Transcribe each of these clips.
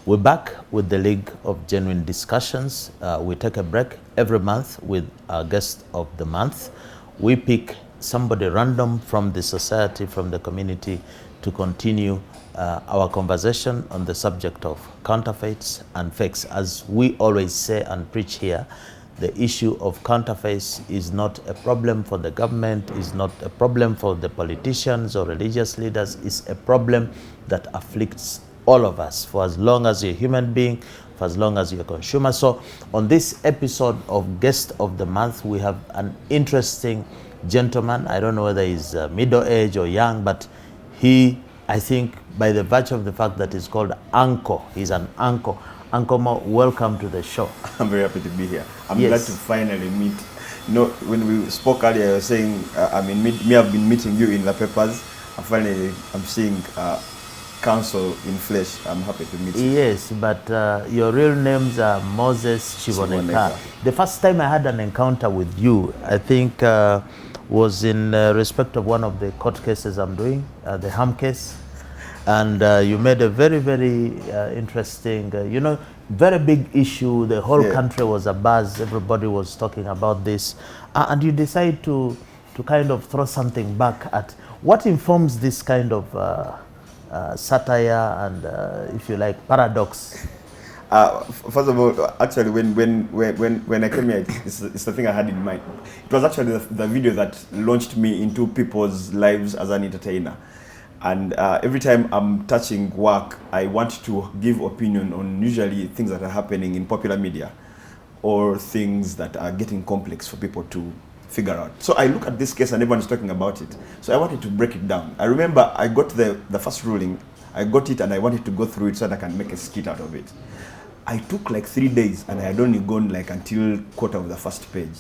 We're back with the League of Genuine Discussions. We take a break every month with our guest of the month. We pick somebody random from the society, from the community, to continue our conversation on the subject of counterfeits and fakes. As we always say and preach here, the issue of counterfeits is not a problem for the government, is not a problem for the politicians or religious leaders, it's a problem that afflicts all of us, for as long as you're a human being, for as long as you're a consumer. So on this episode of Guest of the Month, we have an interesting gentleman. I don't know whether he's middle-aged or young, but he, I think, by the virtue of the fact that he's called Uncle, he's an uncle. Uncle Mo, welcome to the show. I'm very happy to be here. I'm glad to finally meet. You know, when we spoke earlier, I was saying, I've been meeting you in the papers. And finally, I'm seeing counsel in flesh. I'm happy to meet you. Yes, but your real names are Moses Kiboneka. The first time I had an encounter with you, I think was in respect of one of the court cases I'm doing, the Ham case. And you made a very, very interesting, very big issue. The whole country was abuzz. Everybody was talking about this. And you decide to kind of throw something back at what informs this kind of satire and, if you like, paradox. First of all, actually, when I came here, it's the thing I had in mind. It was actually the video that launched me into people's lives as an entertainer. And every time I'm touching work, I want to give opinion on usually things that are happening in popular media or things that are getting complex for people to figure out. So I look at this case and everyone's talking about it. So I wanted to break it down. I remember I got the first ruling, I got it and I wanted to go through it so that I can make a skit out of it. I took like 3 days and I had only gone like until quarter of the first page.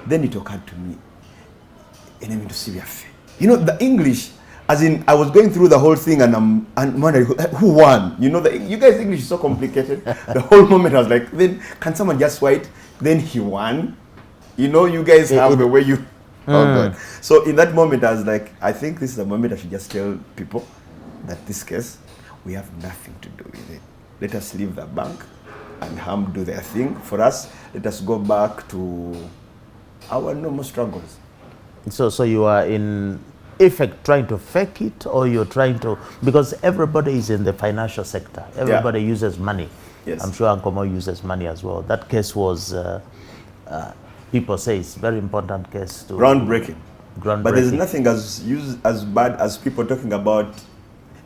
Then it occurred to me, you know, the English, as in, I was going through the whole thing and I'm wondering who won. You know, you guys' English is so complicated. The whole moment I was like, then can someone just write? Then he won. You know, you guys have the way you. Oh God. So in that moment, I was like, I think this is a moment I should just tell people that this case, we have nothing to do with it. Let us leave the bank and Ham do their thing. For us, let us go back to our normal struggles. So you are in effect trying to fake it, or you're trying to, because everybody is in the financial sector, everybody uses money. Yes. I'm sure Uncle Mo uses money as well. That case was people say it's a very important case to groundbreaking. But there's nothing as bad as people talking about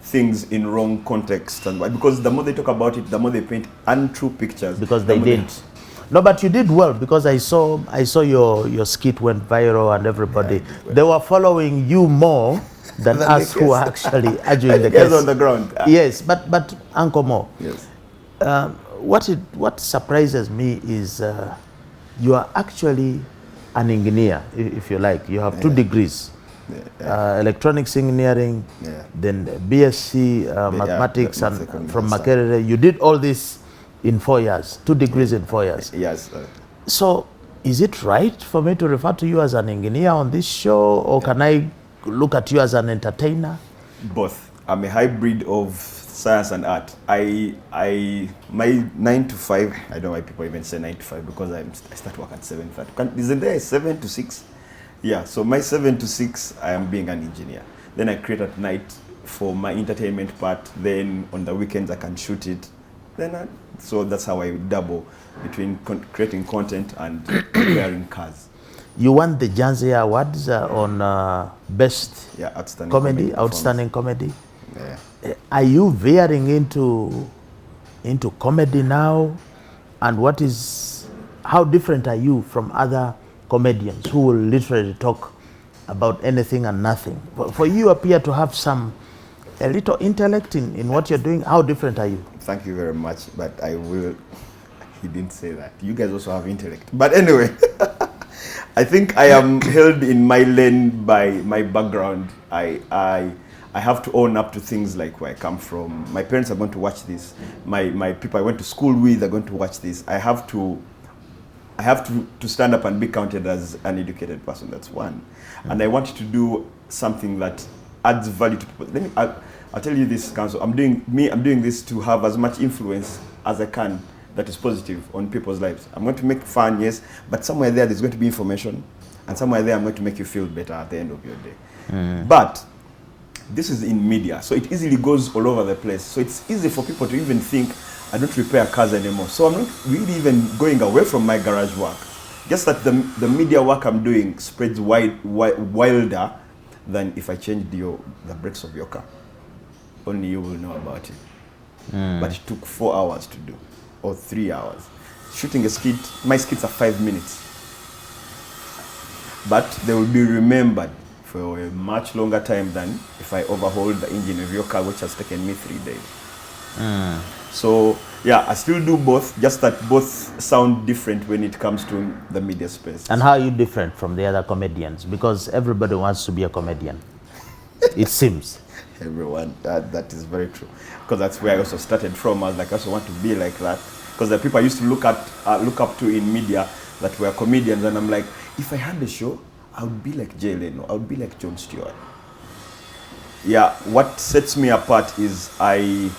things in wrong context, and why, because the more they talk about it, the more they paint untrue pictures. Because they didn't. No, but you did well, because I saw your skit went viral and everybody, they were following you more than us who are actually arguing the case on the ground. Yes, but Uncle Mo, yes. What surprises me is you are actually an engineer, if you like. You have 2 degrees, electronics engineering, then BSc mathematics, and from Makerere. You did all this in 4 years, 2 degrees in 4 years. Yes. So is it right for me to refer to you as an engineer on this show, or can I look at you as an entertainer? Both. I'm a hybrid of science and art. My 9 to 5, I don't know why people even say 9 to 5, because I start work at 7:30. Isn't there a 7 to 6? Yeah, so my 7 to 6, I am being an engineer. Then I create at night for my entertainment part. Then on the weekends I can shoot it. So that's how I double between creating content and repairing cars. You won the Janzi Awards on best outstanding comedy. Yeah. Are you veering into comedy now? And how different are you from other comedians who will literally talk about anything and nothing? For you appear to have a little intellect in what you're doing. How different are you? Thank you very much, but I will. He didn't say that. You guys also have intellect. But anyway, I think I am held in my lane by my background. I have to own up to things like where I come from. My parents are going to watch this. My people I went to school with are going to watch this. I have to stand up and be counted as an educated person. That's one. And I want to do something that adds value to people. I'll tell you this, Council. I'm doing this to have as much influence as I can that is positive on people's lives. I'm going to make fun, yes, but somewhere there's going to be information, and somewhere there I'm going to make you feel better at the end of your day. But this is in media, so it easily goes all over the place. So it's easy for people to even think, I don't repair cars anymore. So I'm not really even going away from my garage work. Just that the media work I'm doing spreads wilder than if I changed the brakes of your car. Only you will know about it. But it took 4 hours to do, or 3 hours. Shooting a skit, my skits are 5 minutes. But they will be remembered for a much longer time than if I overhaul the engine of your car, which has taken me 3 days. So yeah, I still do both, just that both sound different when it comes to the media space. And how are you different from the other comedians? Because everybody wants to be a comedian, it seems. Everyone, that is very true. Because that's where I also started from. I was like, I also want to be like that. Because the people I used to look up to in media that were comedians, and I'm like, if I had a show, I would be like Jay Leno, I would be like Jon Stewart. Yeah, what sets me apart is I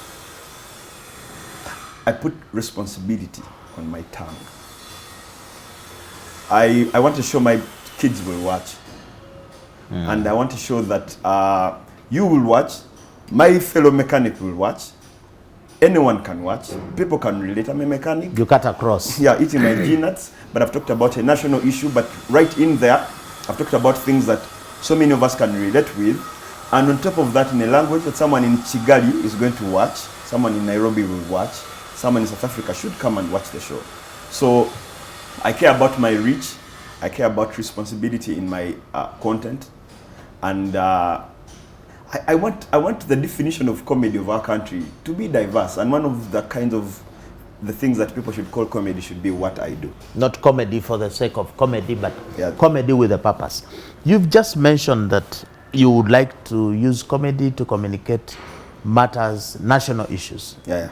put responsibility on my tongue. I want to show my kids will watch. And I want to show that you will watch, my fellow mechanic will watch, anyone can watch, people can relate. I'm a mechanic. You cut across. Yeah, eating my peanuts, but I've talked about a national issue, but right in there, I've talked about things that so many of us can relate with. And on top of that, in a language that someone in Kigali is going to watch, someone in Nairobi will watch, someone in South Africa should come and watch the show. So I care about my reach, I care about responsibility in my content, and I want the definition of comedy of our country to be diverse, and one of the kinds of the things that people should call comedy should be what I do. Not comedy for the sake of comedy, but Yeah. comedy with a purpose. You've just mentioned that you would like to use comedy to communicate matters, national issues. Yeah.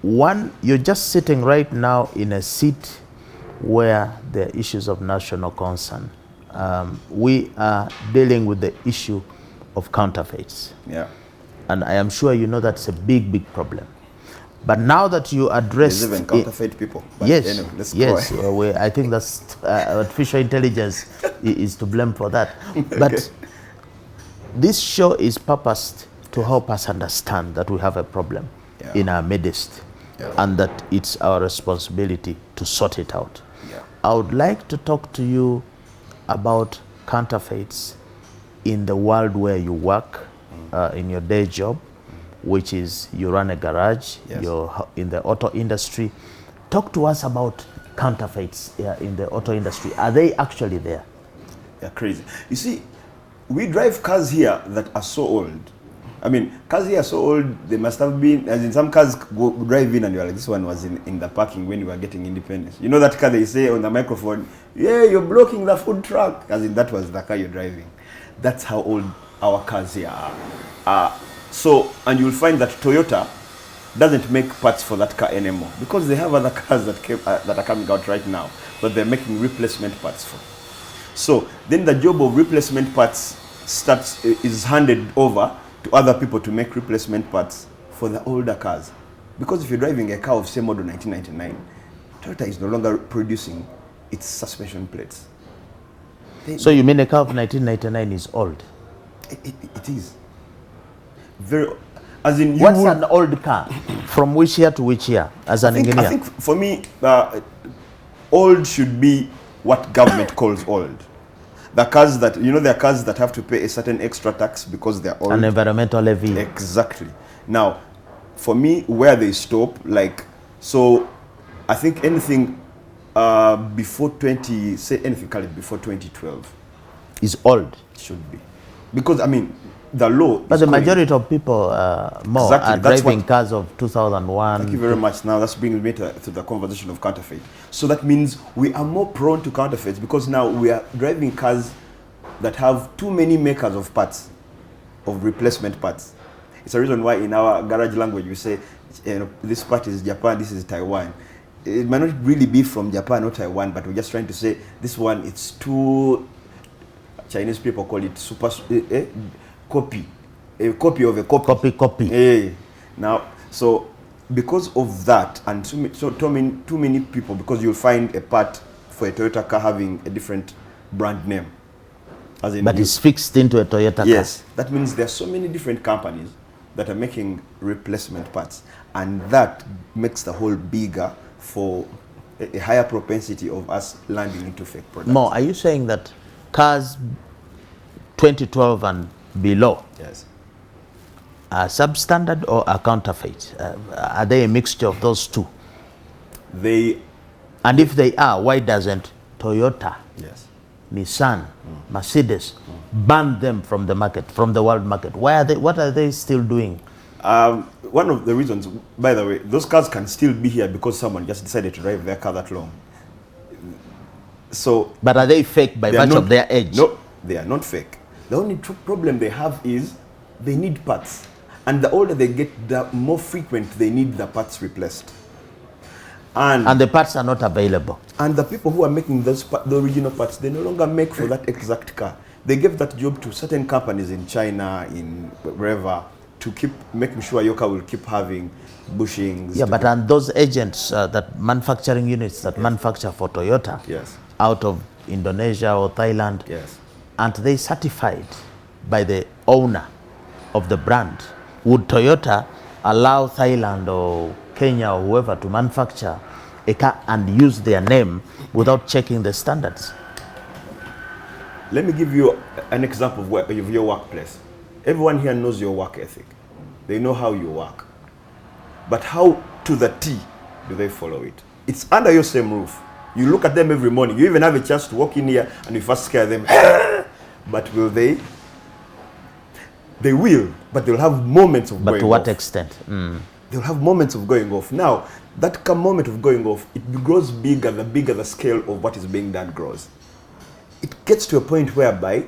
One, you're just sitting right now in a seat where there are issues of national concern. We are dealing with the issue of counterfeits. Yeah. And I am sure you know that's a big, big problem. But now that you address... There's even counterfeit people. But Yes, anyway, let's yes. go. I think that's artificial intelligence is to blame for that. But this show is purposed to help us understand that we have a problem in our midst, and that it's our responsibility to sort it out. Yeah. I would like to talk to you about counterfeits in the world where you work, in your day job, which is you run a garage, you're in the auto industry. Talk to us about counterfeits in the auto industry. Are they actually there? They're crazy. You see, we drive cars here that are so old. I mean, cars here are so old, they must have been, as in some cars drive in and you're like, this one was in the parking when you were getting independence. You know that car they say on the microphone, yeah, you're blocking the food truck, as in that was the car you're driving. That's how old our cars here are. So, and you'll find that Toyota doesn't make parts for that car anymore because they have other cars that are coming out right now, but they're making replacement parts for. So then the job of replacement parts is handed over to other people to make replacement parts for the older cars. Because if you're driving a car of say model 1999, Toyota is no longer producing its suspension plates. So you mean a car of 1999 is old? It is. Very, as in what's an old car? From which year to which year, as an engineer? I think for me, old should be what government calls old. The cars that, you know, there are cars that have to pay a certain extra tax because they're old. An environmental levy. Exactly. Now, for me, where they stop, like, so I think anything before anything called before 2012 is old. Should be. Because, I mean, the law. But the majority of people are driving cars of 2001. Thank you very much. Now that's bringing me to the conversation of counterfeit. So that means we are more prone to counterfeits because now we are driving cars that have too many makers of parts, of replacement parts. It's a reason why in our garage language we say, you know, this part is Japan, this is Taiwan. It might not really be from Japan or Taiwan, but we're just trying to say this one, it's too, Chinese people call it super, copy. a copy of a copy. Copy. Now, so because of that, and too many people, because you'll find a part for a Toyota car having a different brand name. As in but it's fixed into a Toyota car. Yes, that means there are so many different companies that are making replacement parts, and that makes the whole bigger for a higher propensity of us landing into fake products. Mo, are you saying that cars 2012 and below Yes. are substandard or are counterfeit? Are they a mixture of those two? And if they are, why doesn't Toyota, yes, Nissan, Mercedes ban them from the market, from the world market? Why are they? What are they still doing? One of the reasons, by the way, those cars can still be here because someone just decided to drive their car that long. So, but are they fake by virtue of their age? No, they are not fake. The only problem they have is they need parts, and the older they get, the more frequent they need the parts replaced. And the parts are not available. And the people who are making the original parts, they no longer make for that exact car. They give that job to certain companies in China, in wherever, to keep making sure your car will keep having bushings. Yeah, but and those agents, that manufacturing units that manufacture for Toyota, yes, out of Indonesia or Thailand, yes, aren't they certified by the owner of the brand? Would Toyota allow Thailand or Kenya or whoever to manufacture a car and use their name without checking the standards? Let me give you an example of your workplace. Everyone here knows your work ethic. They know how you work. But how to the T do they follow it? It's under your same roof. You look at them every morning. You even have a chance to walk in here and you first scare them. But will they? They will, but they'll have moments of going off. But to what extent? They'll have moments of going off. Now, that moment of going off, it grows bigger the scale of what is being done grows. It gets to a point whereby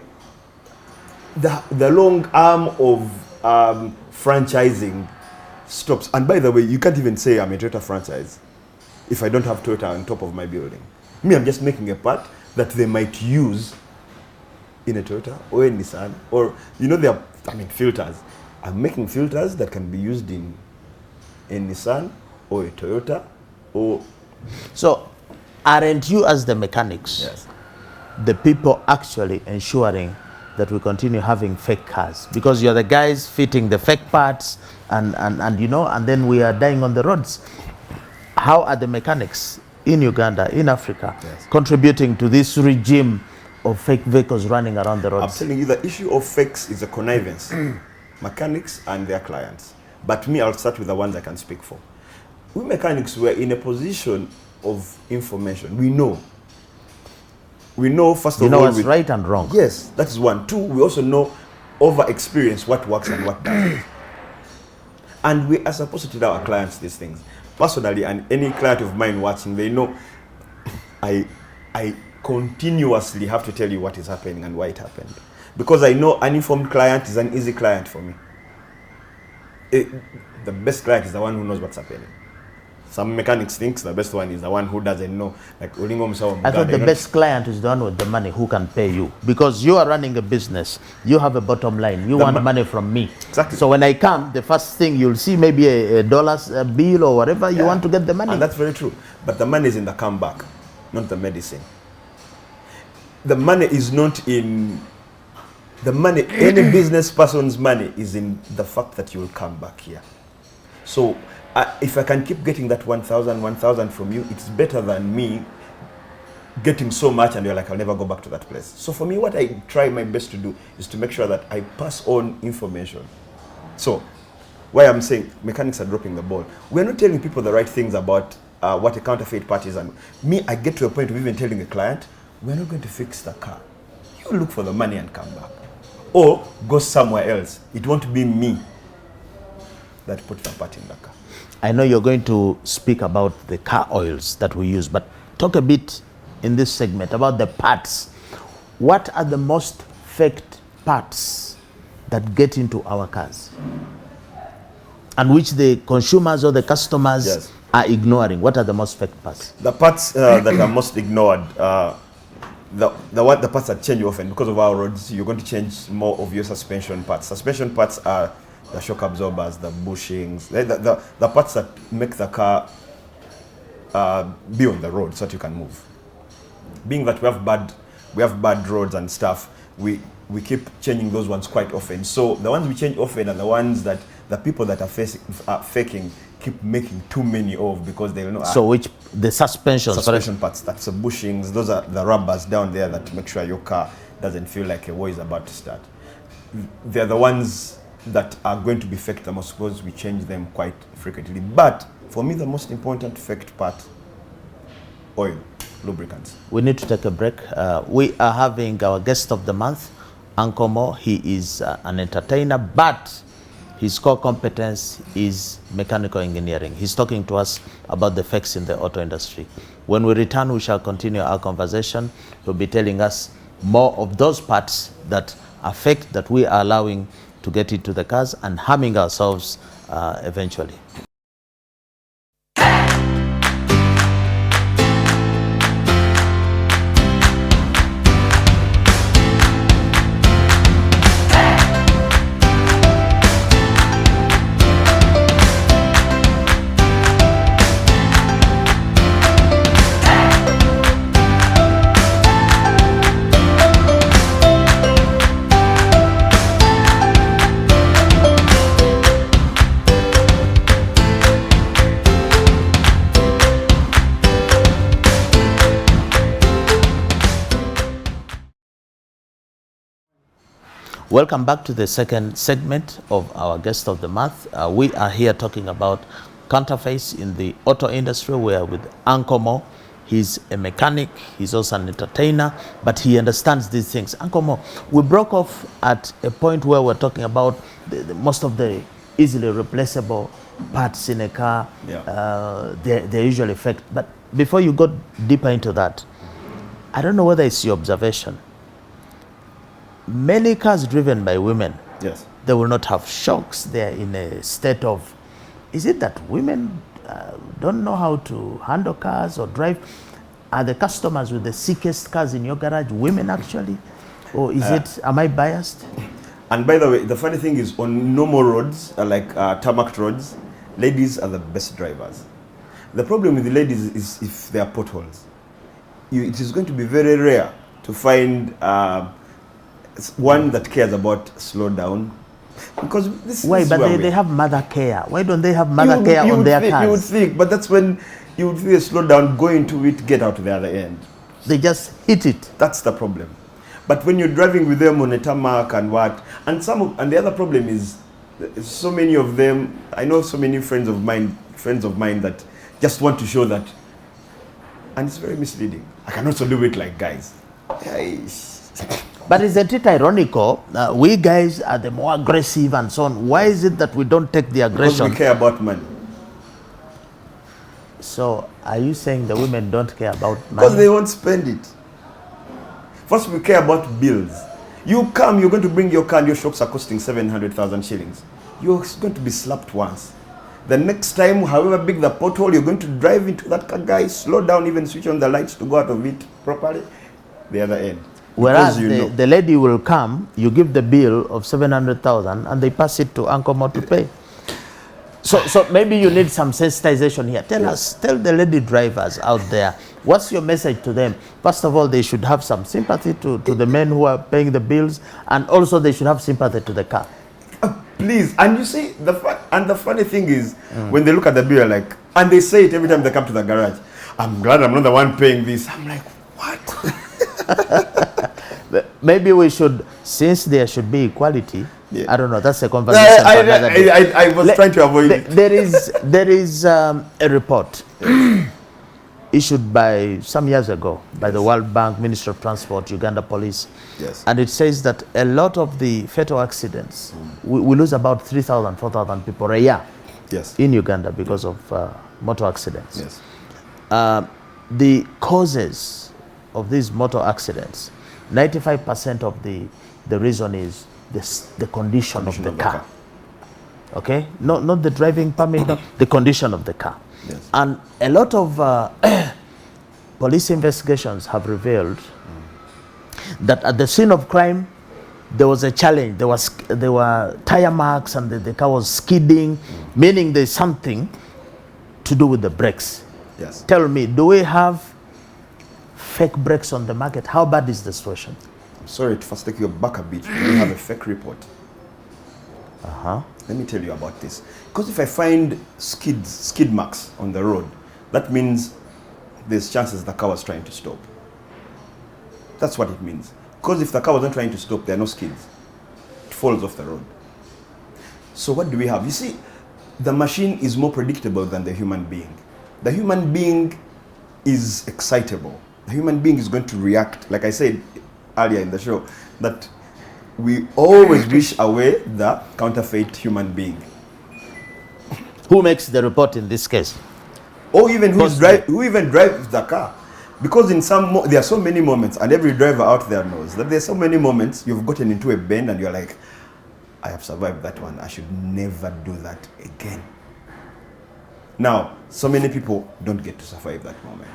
the long arm of franchising stops. And by the way, you can't even say I'm a Toyota franchise if I don't have Toyota on top of my building. Me, I'm just making a part that they might use in a Toyota or a Nissan, or, you know, filters. I'm making filters that can be used in a Nissan or a Toyota or... So, aren't you as the mechanics, Yes, the people actually ensuring that we continue having fake cars? Because you're the guys fitting the fake parts and you know, and then we are dying on the roads. How are the mechanics in Uganda, in Africa, yes, contributing to this regime of fake vehicles running around the roads? I'm telling you, the issue of fakes is a connivance. Mechanics and their clients. But me, I'll start with the ones I can speak for. We mechanics were in a position of information. We know, first of all... You know what's right and wrong. Yes, that is one. Two, we also know over experience what works and what doesn't. And we are supposed to tell our clients these things. Personally, and any client of mine watching, they know I continuously have to tell you what is happening and why it happened. Because I know an informed client is an easy client for me. The best client is the one who knows what's happening. Some mechanics think the best one is the one who doesn't know. Like, I thought the best client is the one with the money who can pay you. Because you are running a business. You have a bottom line. You want money from me. Exactly. So when I come, the first thing you'll see maybe a dollar's bill or whatever. You want to get the money. And that's very true. But the money is in the comeback, not the medicine. The money is not in... The money, any business person's money is in the fact that you will come back here. So if I can keep getting that 1,000 from you, it's better than me getting so much and you're like, I'll never go back to that place. So for me, what I try my best to do is to make sure that I pass on information. So why I'm saying mechanics are dropping the ball. We're not telling people the right things about what a counterfeit part is. And me, I get to a point of even telling a client, we're not going to fix the car. You look for the money and come back. Or go somewhere else. It won't be me that put the part in the car. I know you're going to speak about the car oils that we use, but talk a bit in this segment about the parts. What are the most faked parts that get into our cars? And which the consumers or the customers are ignoring? What are the most faked parts? The parts that are most ignored, the parts that change often because of our roads, you're going to change more of your suspension parts. Suspension parts are the shock absorbers, the bushings, the parts that make the car be on the road so that you can move. Being that we have bad roads and stuff, we keep changing those ones quite often. So the ones we change often are the ones that the people that are faking keep making too many of because they know. So which the suspension parts, that's the bushings, those are the rubbers down there that make sure your car doesn't feel like a war is about to start. They're the ones that are going to be faked the most because we change them quite frequently. But for me, the most important faked part, oil, lubricants. We need to take a break. We are having our guest of the month, Uncle Mo. He is an entertainer, but his core competence is mechanical engineering. He's talking to us about the fakes in the auto industry. When we return, we shall continue our conversation. He'll be telling us more of those parts that are fake that we are allowing to get into the cars and harming ourselves eventually. Welcome back to the second segment of our guest of the month. We are here talking about counterfeits in the auto industry. We are with Uncle Mo. He's a mechanic, he's also an entertainer, but he understands these things. Uncle Mo, we broke off at a point where we're talking about most of the easily replaceable parts in a car. Yeah. They're usually fake. But before you go deeper into that, I don't know whether it's your observation. Many cars driven by women, yes, they will not have shocks. They're in a state of, is it that women don't know how to handle cars or drive? Are the customers with the sickest cars in your garage women actually? Or is it, am I biased? And by the way, the funny thing is on normal roads, like tarmac roads, ladies are the best drivers. The problem with the ladies is if there are potholes. It is going to be very rare to find one that cares about slow down, because this why is but where they have mother care. Why don't they have mother care on their cars? You would think, but that's when you would feel slow down, go into it, get out to the other end. They just hit it. That's the problem. But when you're driving with them on a tarmac and what, and the other problem is so many of them. I know so many friends of mine that just want to show that, and it's very misleading. I can also do it like guys. But isn't it ironical? We guys are the more aggressive and so on. Why is it that we don't take the aggression? Because we care about money. So are you saying the women don't care about money? Because they won't spend it. First, we care about bills. You come, you're going to bring your car and your shocks are costing 700,000 shillings. You're going to be slapped once. The next time, however big the pothole, you're going to drive into that car, guys, slow down, even switch on the lights to go out of it properly. The other end. Whereas the lady will come, you give the bill of 700,000 and they pass it to Uncle Mo to pay. So maybe you need some sensitization here. Tell the lady drivers out there, what's your message to them? First of all, they should have some sympathy to the men who are paying the bills, and also they should have sympathy to the car. Please, and you see, the funny thing is, when they look at the bill, like, and they say it every time they come to the garage, I'm glad I'm not the one paying this. I'm like, what? Maybe we should, since there should be equality, I don't know, that's a conversation for another day. I was trying to avoid it. There is a report issued by some years ago by the World Bank, Ministry of Transport, Uganda Police. Yes. And it says that a lot of the fatal accidents, we lose about 3,000, 4,000 people a year in Uganda because of motor accidents. Yes. The causes of these motor accidents, 95% of the reason is the condition of the car. Okay? Not the driving permit, no, the condition of the car. Yes. And a lot of police investigations have revealed that at the scene of crime, there was a challenge. There were tire marks and the car was skidding, meaning there's something to do with the brakes. Yes. Tell me, do we have fake brakes on the market? How bad is the situation? I'm sorry to first take you back a bit. We have a fake report. Let me tell you about this. Because if I find skid marks on the road, that means there's chances the car was trying to stop. That's what it means. Because if the car wasn't trying to stop, there are no skids. It falls off the road. So what do we have? You see, the machine is more predictable than the human being. The human being is excitable. The human being is going to react, like I said earlier in the show, that we always wish away the counterfeit human being. Who makes the report in this case? Or even who even drives the car. Because in there are so many moments, and every driver out there knows that there's so many moments you've gotten into a bend and you're like, I have survived that one. I should never do that again. Now, so many people don't get to survive that moment.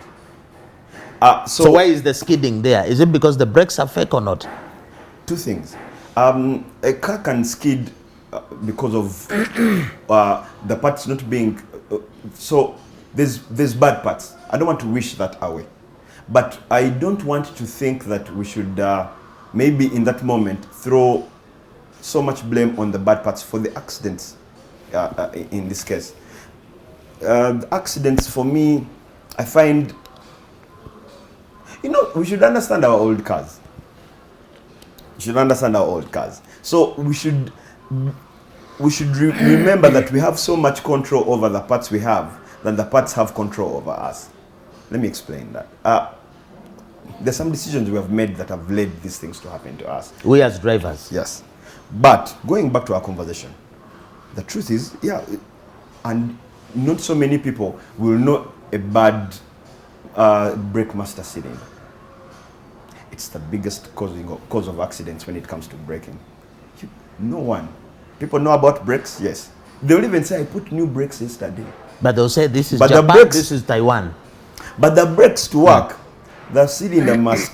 So why is the skidding there? Is it because the brakes are fake or not? Two things. A car can skid because of the parts not being... so there's bad parts. I don't want to wish that away. But I don't want to think that we should maybe in that moment throw so much blame on the bad parts for the accidents in this case. The accidents for me, I find, we should understand our old cars. So we should remember that we have so much control over the parts we have than the parts have control over us. Let me explain that. There's some decisions we have made that have led these things to happen to us. We as drivers. Yes. But going back to our conversation, the truth is, and not so many people will know a bad brake master cylinder. It's the biggest cause of accidents when it comes to braking. No one. People know about brakes, yes. They'll even say, I put new brakes yesterday. But they'll say, this is Japan, this is Taiwan. But the brakes to work, the cylinder must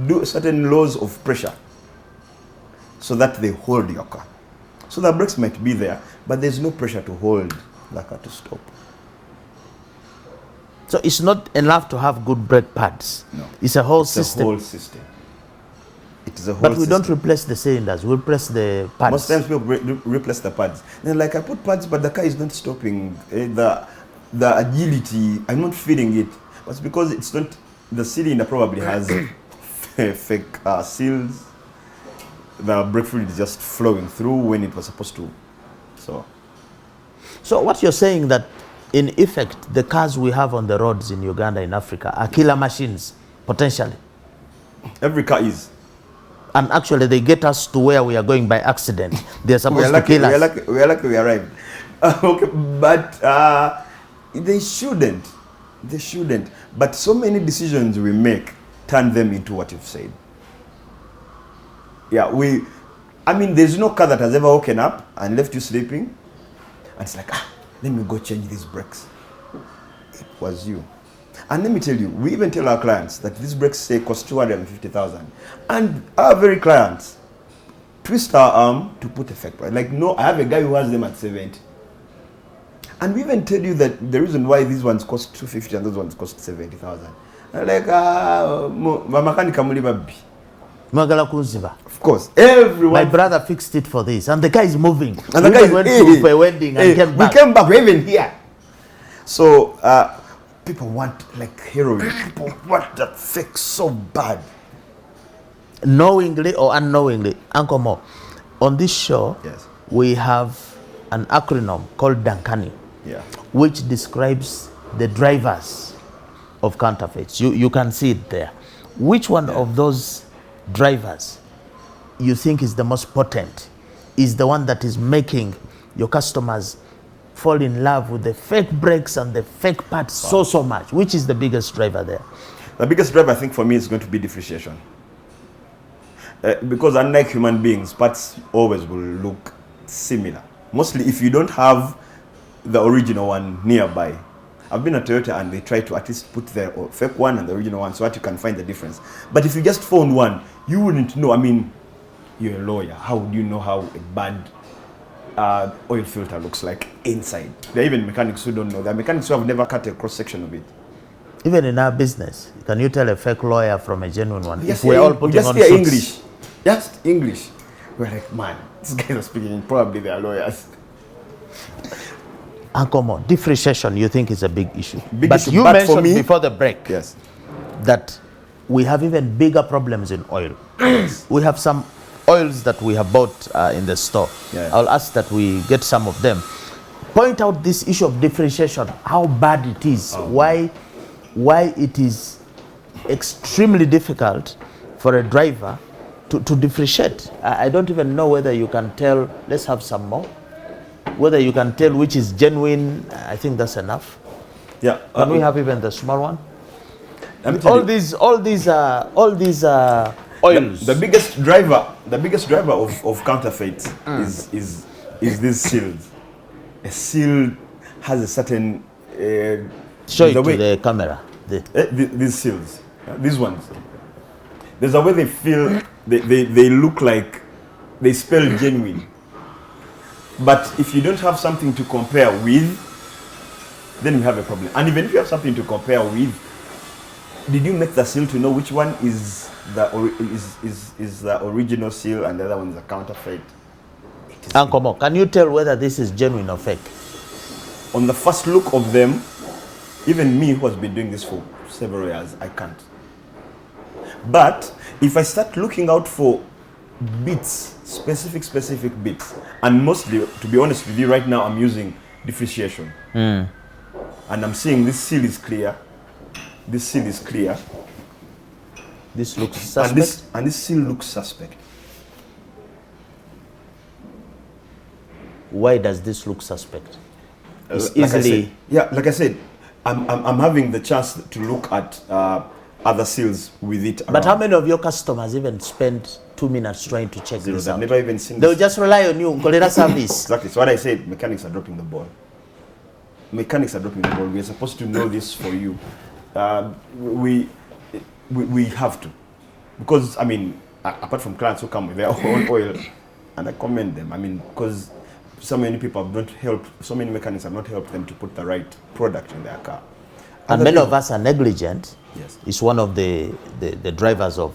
do certain laws of pressure so that they hold your car. So the brakes might be there, but there's no pressure to hold the car to stop. So it's not enough to have good brake pads. No. It's a whole system. It's a whole system. It is a whole But we system. don't replace the cylinders, we replace the pads. Most times people replace the pads. They're like, I put pads, but the car is not stopping. The agility, I'm not feeling it. But it's because it's not, the cylinder probably has fake seals. The brake fluid is just flowing through when it was supposed to. So what you're saying that in effect, the cars we have on the roads in Uganda, in Africa, are killer machines, potentially. Every car is. And actually, they get us to where we are going by accident. They're supposed to kill us. We are lucky we arrived. Okay, but they shouldn't. They shouldn't. But so many decisions we make turn them into what you've said. There's no car that has ever woken up and left you sleeping. And it's like, let me go change these brakes. It was you. And let me tell you, we even tell our clients that these brakes say cost 250,000. And our very clients twist our arm to put a fake price. Like, no, I have a guy who has them at 70. And we even tell you that the reason why these ones cost 250 and those ones cost 70,000. Like, of course, everyone. My brother fixed it for this, and the guy is moving. And the guy went to a wedding and came back. We came back, we're even here. So, people want like heroin. People want that fix so bad. Knowingly or unknowingly, Uncle Mo, on this show, yes, we have an acronym called Dankani, which describes the drivers of counterfeits. You can see it there. Which one of those drivers you think is the most potent, is the one that is making your customers fall in love with the fake brakes and the fake parts so much? Which is the biggest driver there? The biggest driver, I think, for me is going to be depreciation. Because unlike human beings, parts always will look similar. Mostly if you don't have the original one nearby. I've been at Toyota and they try to at least put the fake one and the original one so that you can find the difference. But if you just found one, you wouldn't know. I mean, you're a lawyer. How would you know how a bad oil filter looks like inside? There are even mechanics who don't know. There are mechanics who have never cut a cross-section of it. Even in our business, can you tell a fake lawyer from a genuine one? Yes, if we're all putting on suits. English. Just English. We're like, man, these guys are speaking, probably they are lawyers. Uncle Mo, differentiation you think is a big issue. But you mentioned before the break yes, that we have even bigger problems in oil. We have some oils that we have bought in the store. Yeah. I'll ask that we get some of them. Point out this issue of differentiation, how bad it is, why it is extremely difficult for a driver to differentiate. I don't even know whether you can tell, let's have some more, whether you can tell which is genuine. I think that's enough. Yeah. Can we have even the small one? All these oils. The biggest driver of counterfeits is these seals. A seal has a certain show it to the camera. These seals, these ones. There's a way they feel. They look like they spell genuine. But if you don't have something to compare with, then we have a problem. And even if you have something to compare with, did you make the seal to know which one is the original seal and the other one is a counterfeit? Uncle Mo, can you tell whether this is genuine or fake? On the first look of them, even me who has been doing this for several years, I can't. But if I start looking out for bits, specific bits, and mostly, to be honest with you, right now I'm using differentiation. And I'm seeing this seal is clear. This seal is clear. This looks suspect. And this seal looks suspect. Why does this look suspect? It's like easily. Like I said, I'm having the chance to look at other seals with it. But how many of your customers even spend 2 minutes trying to check this out? They've never even seen They'll this. just rely on you, Kolera service. Exactly. So what I said, mechanics are dropping the ball. Mechanics are dropping the ball. We're supposed to know this for you. We have to. Because, I mean, apart from clients who come with their own oil, and I commend them, I mean, because so many people have not helped, so many mechanics have not helped them to put the right product in their car. And many of us are negligent. Yes. It's one of the drivers of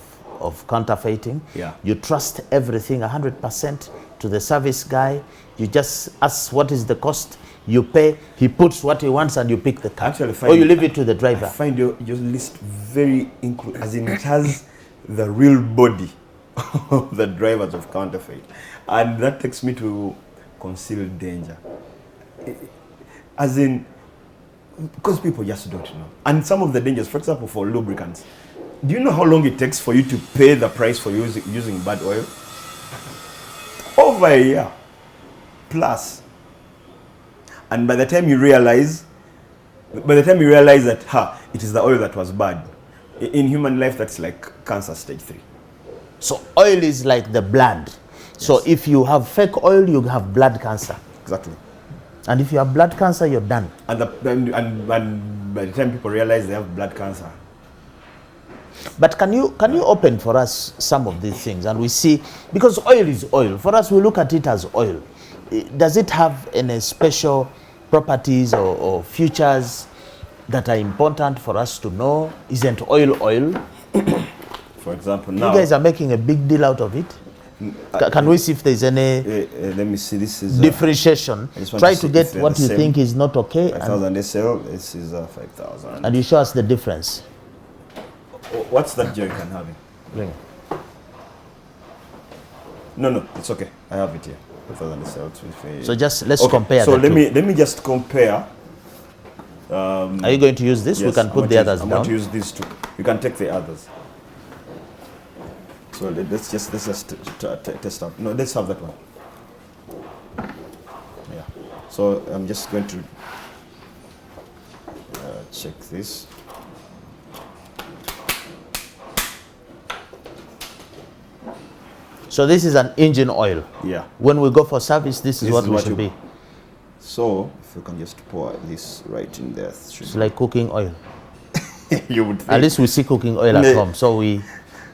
counterfeiting. Yeah. You trust everything 100% to the service guy. You just ask what is the cost, you pay, he puts what he wants and you pick the car. Actually, or you leave it to the driver. I find your list very inclusive, as in it has the real body of the drivers of counterfeit. And that takes me to concealed danger. As in, because people just don't know. And some of the dangers, for example, for lubricants, do you know how long it takes for you to pay the price for using bad oil? Over a year plus. And by the time you realize that it is the oil that was bad, in human life that's like cancer stage 3. So oil is like the blood. Yes. So if you have fake oil, you have blood cancer. Exactly. And if you have blood cancer, you're done. And by the time people realize they have blood cancer. But can you open for us some of these things, and we see, because oil is oil. For us, we look at it as oil. Does it have any special properties or features that are important for us to know? Isn't oil oil? For example, now you guys are making a big deal out of it. Can we see if there's any let me see, this is differentiation. Try to get what you think is not okay. 5,000 SL, this is 5,000. And you show us the difference. What's that jerry can have it? Bring it. No, it's okay. I have it here. 5,000 SL. So just let's compare. So let me just compare. Are you going to use this? Yes, we can put the others down. I'm going to use these two. You can take the others. So let's just test out. No, let's have that one. Yeah. So I'm just going to check this. So this is an engine oil. Yeah. When we go for service, this is what we should be. So if you can just pour this right in there. It's like cooking oil. You would think. At least we see cooking oil at home, so we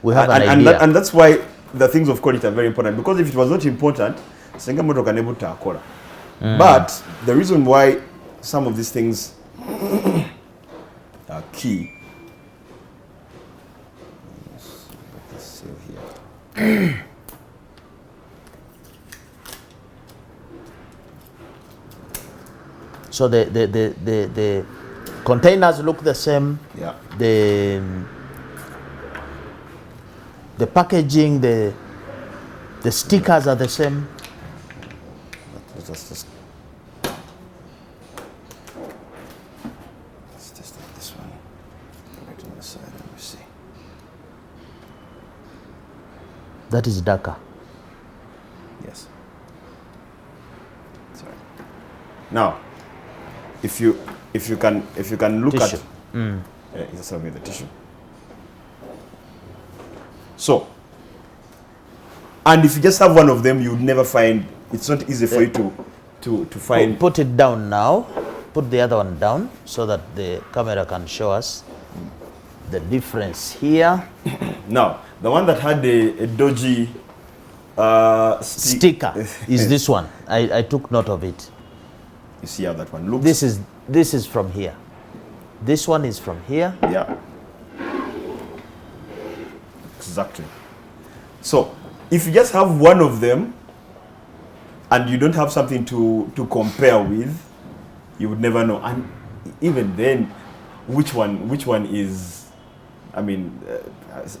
have an idea. And that's why the things of quality are very important, because if it was not important, Sengamoto can able to akora. But the reason why some of these things are key. Let's see here. So the containers look the same. Yeah. The packaging, the stickers are the same. Let's just like this one. Right on the side, let me see. That is darker. Yes. Sorry. Now, if you can look Tissue. at just show me the tissue. So, and if you just have one of them, you would never find. It's not easy for you to find. Put it down now. Put the other one down so that the camera can show us the difference here. Now, the one that had a dodgy sticker is this one. I took note of it. You see how that one looks? This is from here. This one is from here. Yeah. Exactly. So, if you just have one of them and you don't have something to compare with, you would never know. And even then, which one is, I mean...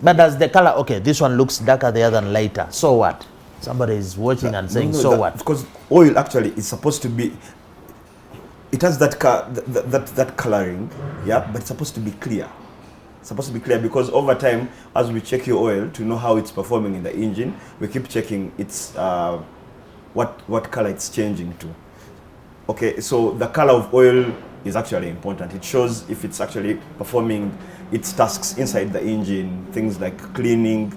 but does the color, okay, this one looks darker, the other lighter. So what? Somebody is watching and saying, so what? Because oil actually is supposed to be, it has that coloring, yeah, but it's supposed to be clear. It's supposed to be clear because over time, as we check your oil to know how it's performing in the engine, we keep checking its what color it's changing to. Okay, so the color of oil is actually important. It shows if it's actually performing its tasks inside the engine, things like cleaning,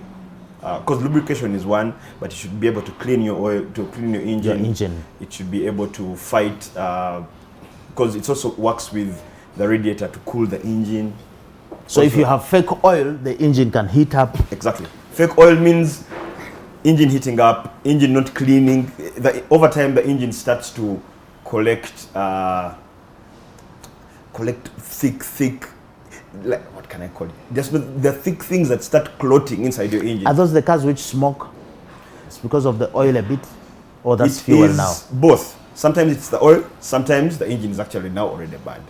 because lubrication is one, but you should be able to clean your oil, to clean your engine. It should be able to fight, because it also works with the radiator to cool the engine. So if you have fake oil, the engine can heat up. Exactly. Fake oil means engine heating up, engine not cleaning. Over time, the engine starts to collect thick, like, what can I call it? Just the thick things that start clotting inside your engine. Are those the cars which smoke? It's because of the oil a bit? Or that's fuel now? Both. Sometimes it's the oil, sometimes the engine is actually now already bad.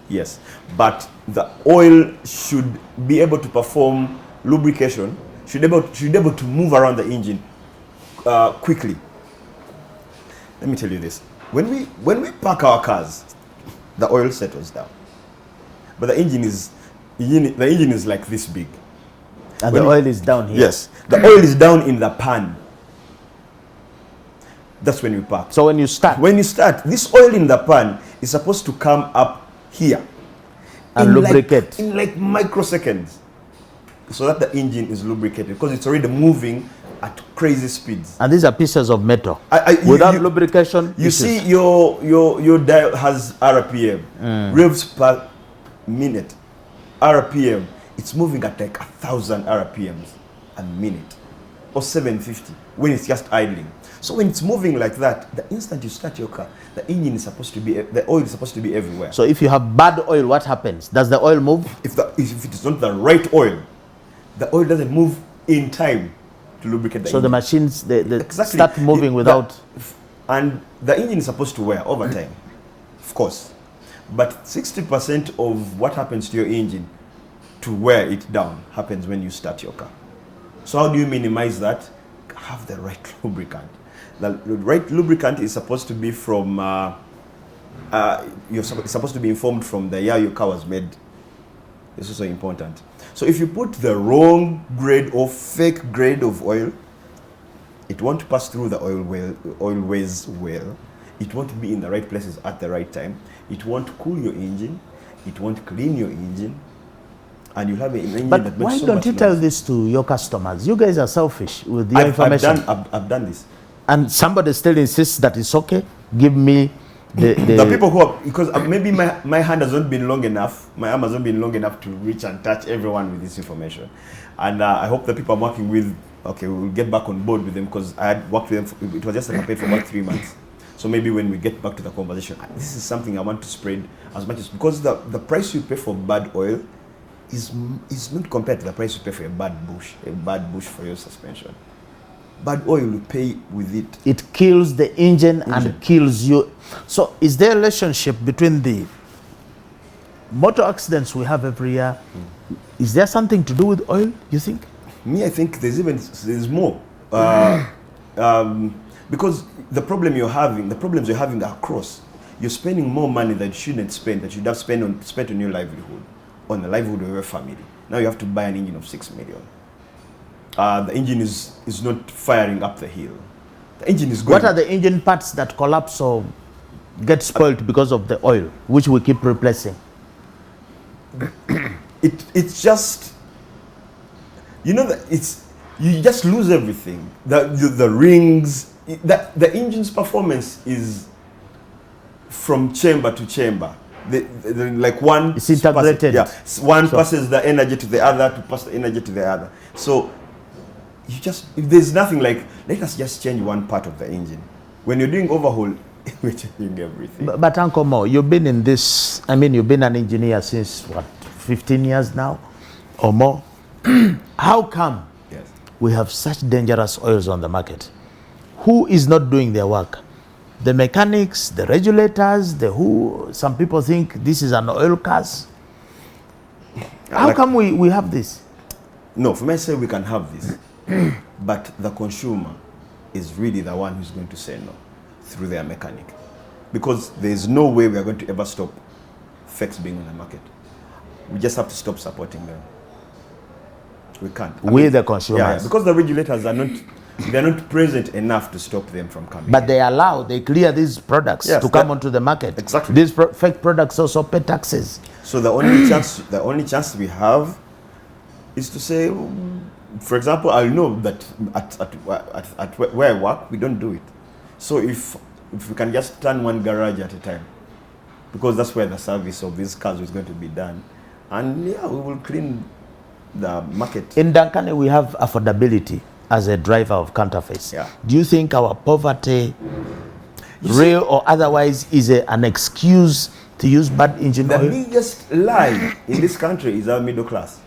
Yes, but the oil should be able to perform lubrication, should be able to move around the engine quickly. Let me tell you this: when we park our cars, the oil settles down, but the engine is like this big, and the oil is down here. Yes, the oil is down in the pan. That's when you park. So when you start, this oil in the pan is supposed to come up here and lubricate in like microseconds, so that the engine is lubricated because it's already moving at crazy speeds. And these are pieces of metal. Without lubrication, you see your dial has RPM, revs per minute. RPM, it's moving at like 1,000 RPMs a minute, or 750 when it's just idling. So when it's moving like that, the instant you start your car, the engine is supposed to be, the oil is supposed to be everywhere. So if you have bad oil, what happens? Does the oil move? If it is not the right oil, the oil doesn't move in time to lubricate the engine. So the machines, they exactly. start moving without... And the engine is supposed to wear over time, of course. But 60% of what happens to your engine to wear it down happens when you start your car. So how do you minimize that? Have the right lubricant. The right lubricant is supposed to be from, it's supposed to be informed from the year your car was made. It's also important. So if you put the wrong grade or fake grade of oil, it won't pass through the oilways well. It won't be in the right places at the right time. It won't cool your engine. It won't clean your engine. And you'll have an engine that makes so much noise. But why don't you tell this to your customers? You guys are selfish with your information. I've done this. And somebody still insists that it's okay. Give me the people who are, because maybe my hand has not been long enough, my arm has not been long enough to reach and touch everyone with this information. And I hope the people I'm working with, okay, we'll get back on board with them, because I had worked with them, it was just a campaign for about 3 months. So maybe when we get back to the conversation, this is something I want to spread as much as, because the price you pay for bad oil is not compared to the price you pay for a bad bush for your suspension. Bad oil you pay with it. It kills the engine and kills you. So is there a relationship between the motor accidents we have every year? Is there something to do with oil, you think? Me, I think there's more. Because the problems you're having are across. You're spending more money that you shouldn't spend, that you'd have spent on your livelihood, on the livelihood of your family. Now you have to buy an engine of 6 million. The engine is not firing up the hill. The engine is going. What are the engine parts that collapse or get spoiled because of the oil, which we keep replacing? It's just, you know, you just lose everything. The rings, the engine's performance is from chamber to chamber. Like one, it's integrated. One passes the energy to the other to pass the energy to the other. So if there's nothing like, let us just change one part of the engine. When you're doing overhaul, we're changing everything. But Uncle Mo, you've been in this, you've been an engineer since what, 15 years now or more? How come we have such dangerous oils on the market? Who is not doing their work? The mechanics, the regulators, some people think this is an oil curse. How come we have this? No, for me, I say we can have this. But the consumer is really the one who's going to say no through their mechanic. Because there's no way we are going to ever stop fakes being on the market. We just have to stop supporting them. We can't. The consumers. Yeah, because the regulators are not present enough to stop them from coming. But they clear these products to come onto the market. Exactly. These fake products also pay taxes. So the only chance we have is to say, for example, I know that at where I work, we don't do it. So if we can just turn one garage at a time, because that's where the service of these cars is going to be done, and we will clean the market. In Dankane, we have affordability as a driver of counterfeits. Yeah. Do you think our poverty, real or otherwise, is an excuse to use bad engine oil? The biggest lie in this country is our middle class.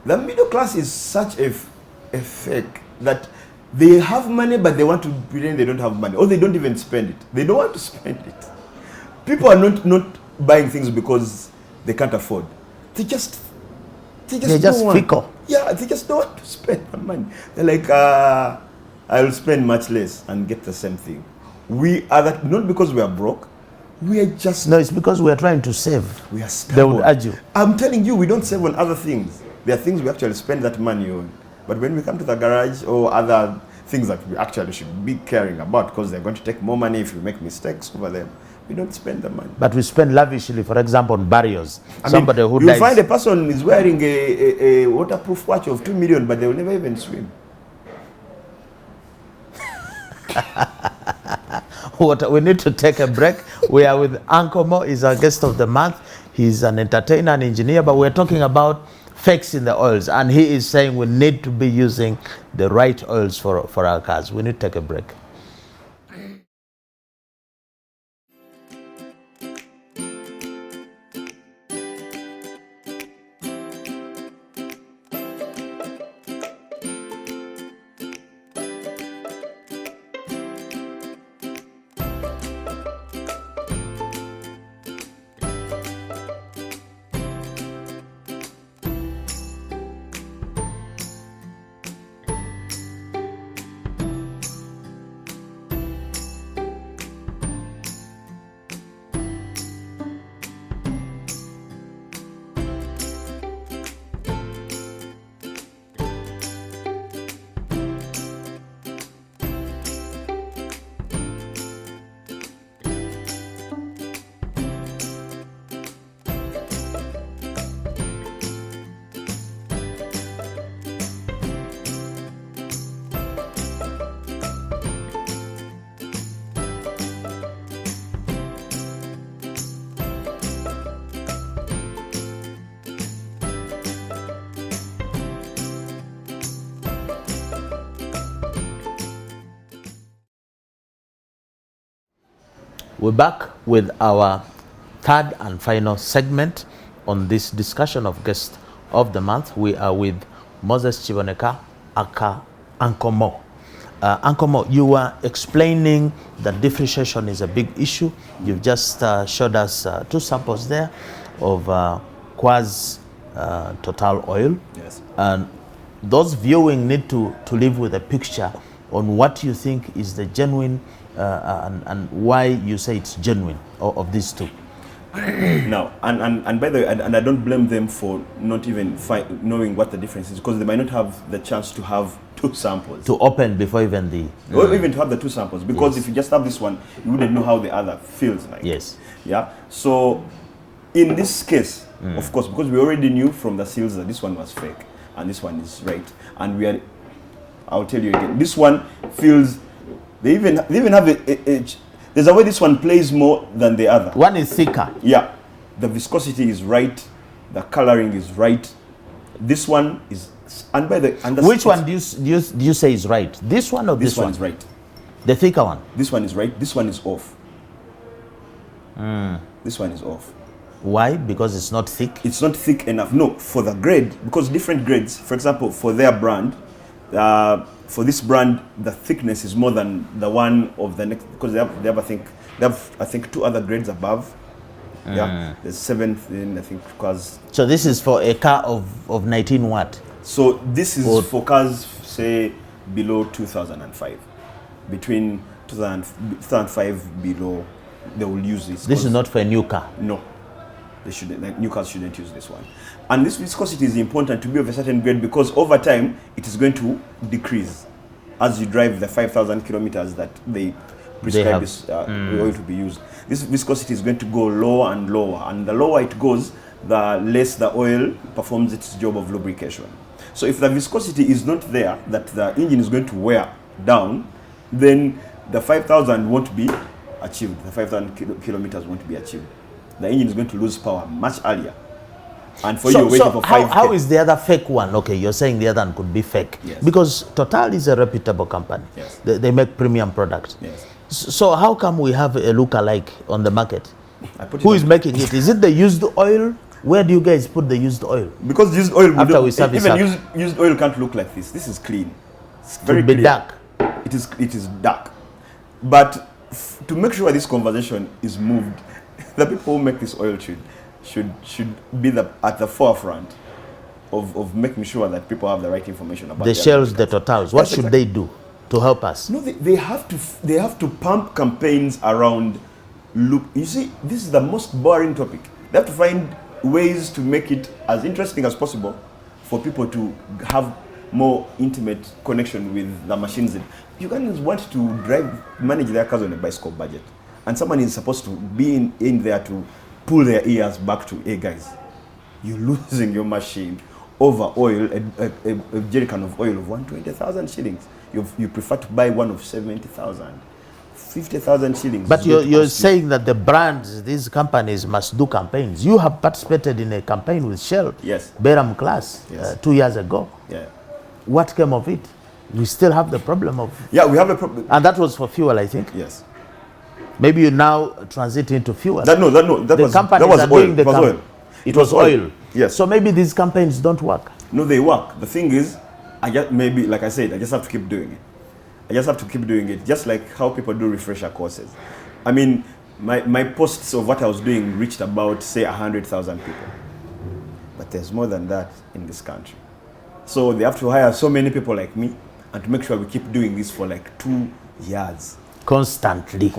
The middle class is such a fake that they have money, but they want to pretend they don't have money, or they don't even spend it. They don't want to spend it. People are not buying things because they can't afford. They're just fickle. Yeah, they just don't want to spend the money. They're like, I'll spend much less and get the same thing. We are that, not because we are broke. We are just... No, it's because we are trying to save. We are stubborn. They would argue. I'm telling you, we don't save on other things. There are things we actually spend that money on. But when we come to the garage or other things that we actually should be caring about, because they're going to take more money if we make mistakes over them, we don't spend the money. But we spend lavishly, for example, on barriers. Somebody who dies. You find a person is wearing a waterproof watch of 2 million, but they will never even swim. We need to take a break. We are with Uncle Mo. He's our guest of the month. He's an entertainer and engineer, but we're talking about fakes in the oils. And he is saying we need to be using the right oils for our cars. We need to take a break. We're back with our third and final segment on this discussion of guest of the month. We are with Moses Kiboneka, aka Uncle Mo. Uncle Mo, you were explaining that differentiation is a big issue. You've just showed us 2 samples there of Quaz Total Oil. Yes. And those viewing need to live with a picture on what you think is the genuine and why you say it's genuine of these 2. Now, and by the way, and I don't blame them for not even knowing what the difference is, because they might not have the chance to have 2 samples. To open before even the... Or even to have the 2 samples, because if you just have this one, you wouldn't know how the other feels like. Yes. Yeah. So, in this case, of course, because we already knew from the seals that this one was fake and this one is right, and we are... I'll tell you again. This one feels... They even have a there's a way this one plays more than the other. One is thicker. Yeah. The viscosity is right. The coloring is right. This one is... And by the... Which one do you say is right? This one or this one? This one is right. The thicker one? This one is right. This one is off. This one is off. Why? Because it's not thick? It's not thick enough. No, for the grade. Because different grades, for example, for their brand, for this brand, the thickness is more than the one of the next, because they have I think 2 other grades above. Yeah, the 7th in, I think, because... So this is for a car of 19 watt? So this is for cars, say, below 2005. Between 2005 below, they will use this. This is not for a new car? No. They shouldn't, like, new cars shouldn't use this one. And this viscosity is important to be of a certain grade, because over time it is going to decrease as you drive the 5,000 kilometers that they prescribe this oil to be used. This viscosity is going to go lower and lower, and the lower it goes, the less the oil performs its job of lubrication. So if the viscosity is not there, that the engine is going to wear down, then the 5,000 won't be achieved. The 5,000 kilometers won't be achieved. The engine is going to lose power much earlier. And for you, waiting for 5K. How is the other fake one? Okay, you're saying the other one could be fake. Yes. Because Total is a reputable company. Yes. They make premium products. Yes. So how come we have a lookalike on the market? Who is making it? Is it the used oil? Where do you guys put the used oil? Because used oil, after we service even used oil can't look like this. This is clean. It's very clean. Dark. It is dark. But to make sure this conversation is moved, the people who make this oil should be at the forefront of making sure that people have the right information about the Shells, the Totals. What should they do to help us? No, they have to pump campaigns around loop. You see, this is the most boring topic. They have to find ways to make it as interesting as possible for people to have more intimate connection with the machines. Ugandans want to manage their cars on a bicycle budget, and someone is supposed to be in there to pull their ears back to, hey guys, you're losing your machine over oil, a jerrycan of oil of 120,000 shillings. You prefer to buy one of 70,000, 50,000 shillings. But you're saying that the brands, these companies must do campaigns. You have participated in a campaign with Shell, yes, Beram class, yes, 2 years ago. Yeah. What came of it? We still have the problem of... Yeah, we have a problem. And that was for fuel, I think. Yes. Maybe you now transit into fuel. That was oil. It was oil. Yes. So maybe these campaigns don't work. No, they work. The thing is, maybe, like I said, I just have to keep doing it. Just like how people do refresher courses. I mean, my posts of what I was doing reached about, say, 100,000 people. But there's more than that in this country. So they have to hire so many people like me, and to make sure we keep doing this for like 2 years. Constantly.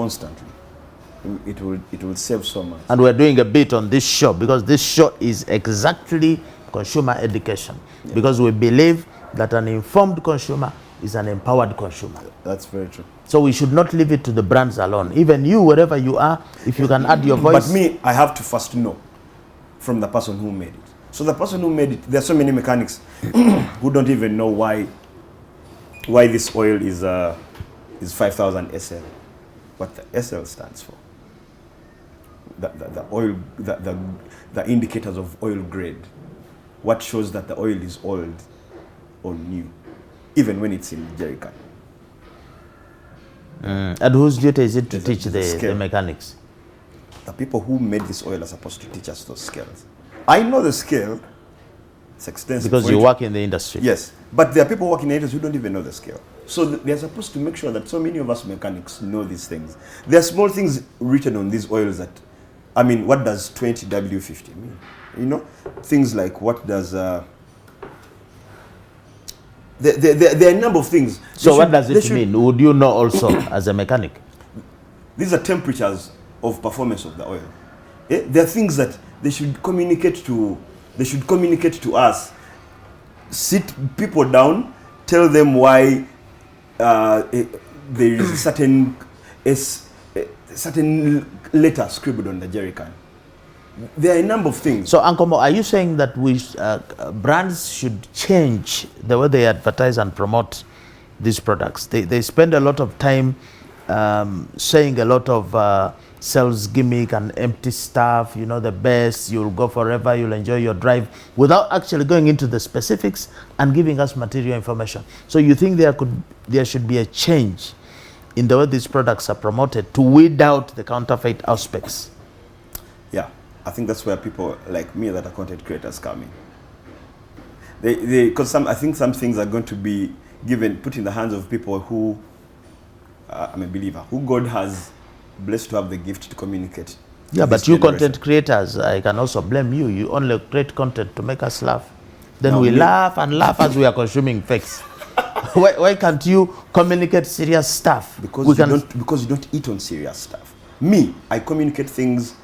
It will save so much. And we're doing a bit on this show, because this show is exactly consumer education. Yeah. Because we believe that an informed consumer is an empowered consumer. That's very true. So we should not leave it to the brands alone. Even you, wherever you are, if you can add your voice. But me, I have to first know from the person who made it. So the person who made it, there are so many mechanics who don't even know why this oil is 5,000 SL. What the SL stands for. The oil, the indicators of oil grade. What shows that the oil is old or new, even when it's in jerrycan. And whose duty is it to teach the mechanics? The people who made this oil are supposed to teach us those skills. I know the skill. It's extensive. Because you work in the industry. Yes. But there are people working in the industry who don't even know the skill. So they're supposed to make sure that so many of us mechanics know these things. There are small things written on these oils that, I mean, what does 20W50 mean? You know, things like what does, there are a number of things. So what does it mean? Would you know also as a mechanic? These are temperatures of performance of the oil. There are things that they should communicate to. They should communicate to us. Sit people down, tell them why there is a certain letter scribbled on the jerry can. There are a number of things. So, Ankomo, are you saying that brands should change the way they advertise and promote these products? They spend a lot of time saying a lot of sales gimmick and empty stuff, you know, the best, you'll go forever, you'll enjoy your drive, without actually going into the specifics and giving us material information. So you think there should be a change in the way these products are promoted to weed out the counterfeit aspects? Yeah, I think that's where people like me that are content creators come in. Because I think some things are going to be put in the hands of people who, I'm a believer, who God has blessed to have the gift to communicate. Yeah, but you content creators, I can also blame you. You only create content to make us laugh. Then we laugh and laugh as we are consuming fakes. Why can't you communicate serious stuff? Because you don't eat on serious stuff. Me, I communicate things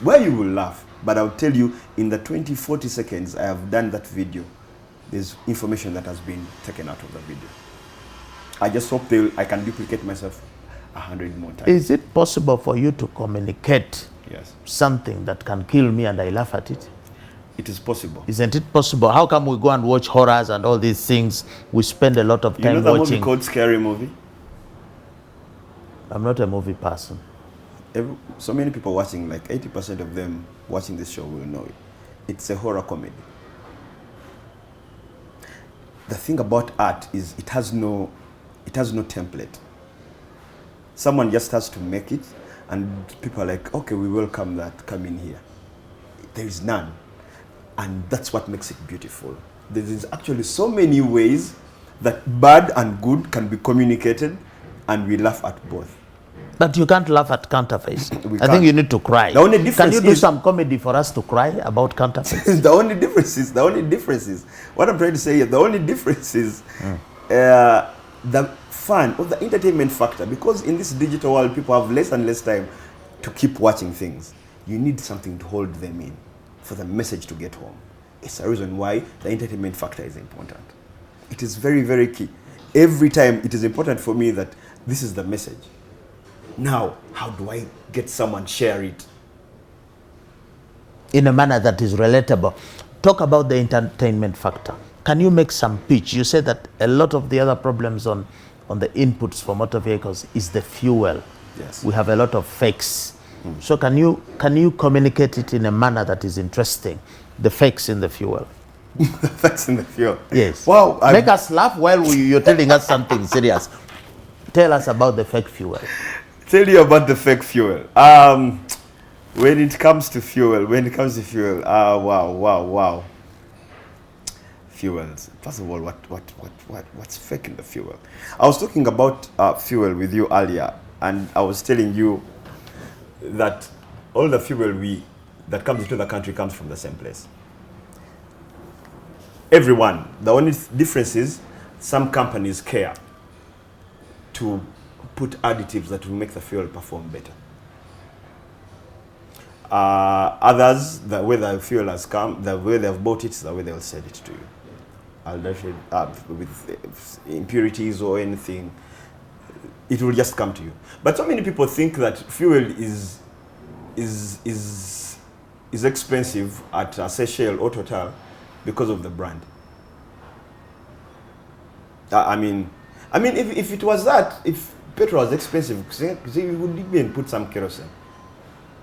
where you will laugh, but I'll tell you in the 20-40 seconds I have done that video, there's information that has been taken out of the video. I just hope I can duplicate myself 100 more times. Is it possible for you to communicate something that can kill me and I laugh at it? It is possible. Isn't it possible? How come we go and watch horrors and all these things? We spend a lot of time watching. You know the movie called Scary Movie? I'm not a movie person. So many people watching, like 80% of them watching this show will know it. It's a horror comedy. The thing about art is it has no template. Someone just has to make it, and people are like, okay, we welcome that, come in here. There is none. And that's what makes it beautiful. There is actually so many ways that bad and good can be communicated, and we laugh at both. But you can't laugh at counterfeits. I think you need to cry. The only difference Can you do some comedy for us to cry about counterfeits? The only difference is, what I'm trying to say here, the only difference is the fun or the entertainment factor. Because in this digital world, people have less and less time to keep watching things. You need something to hold them in for the message to get home. It's the reason why the entertainment factor is important. It is very, very key. Every time it is important for me that this is the message. Now, how do I get someone share it? In a manner that is relatable. Talk about the entertainment factor. Can you make some pitch? You said that a lot of the other problems on the inputs for motor vehicles is the fuel. Yes. We have a lot of fakes. So can you communicate it in a manner that is interesting? The fakes in the fuel. The fakes in the fuel. Yes. Wow. Make us laugh while you're telling us something serious. Tell us about the fake fuel. Tell you about the fake fuel. When it comes to fuel, wow. Fuels. First of all, what's fake in the fuel? I was talking about fuel with you earlier, and I was telling you that all the fuel that comes into the country comes from the same place. Everyone. The only difference is some companies care to put additives that will make the fuel perform better. Others, the way the fuel has come, the way they have bought it, the way they will sell it to you. With impurities or anything, it will just come to you. But so many people think that fuel is expensive at Shell or Total because of the brand. I mean, if it was that, if petrol was expensive, you would even put some kerosene.